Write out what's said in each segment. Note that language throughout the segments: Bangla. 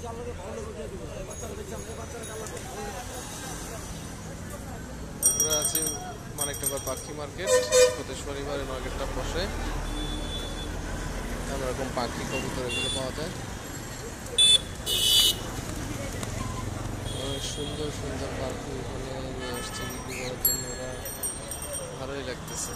আমরা আছি মানিকনগর পাখি মার্কেট। প্রতি শনিবারে মার্কেটটা বসে। নানা রকম পাখি কবুতর এগুলো পাওয়া যায়। অনেক সুন্দর সুন্দর পাখি এখানে নিয়ে আসছে বিক্রি করার জন্য। ওরা ভালোই লাগতেছে।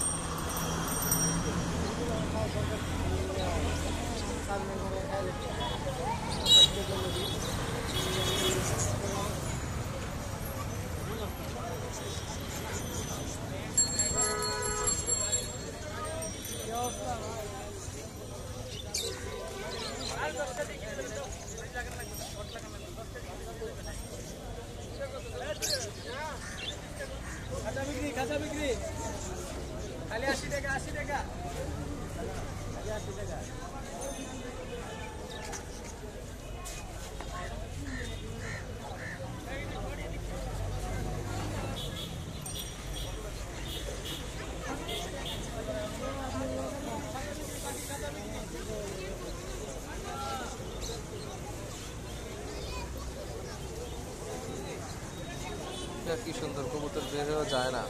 খাতা বিক্রি খালি 80 টাকা 80 টাকা খালি 80 টাকা। কি সুন্দর কবুতর বের হয়ে যায় না।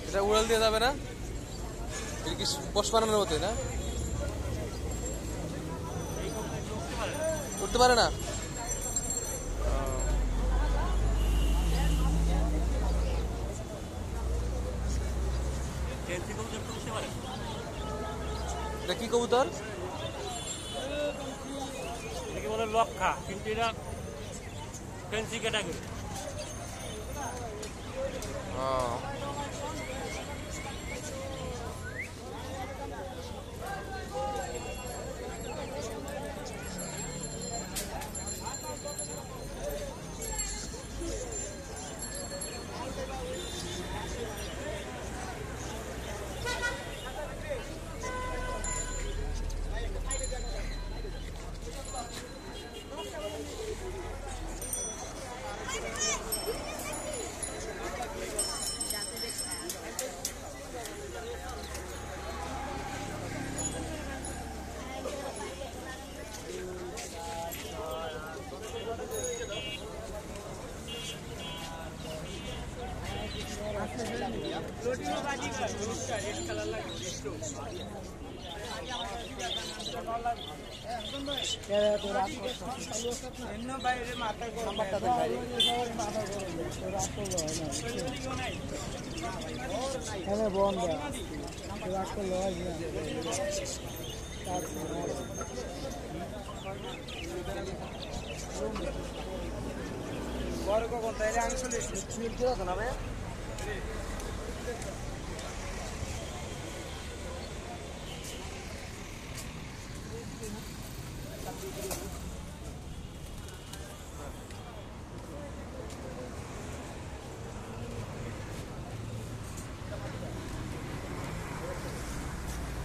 এটা উড়াল দিয়ে যাবে না? এটা কি পোষ বানানোর মতো না? উঠতে পারে না? এটা কি কবুতর? এটাকে বলে লক্ষা, কিন্তু এটা ফেন্সি ক্যাটাগরি। বড় কখন তাইলে আমি চলে এসেছি।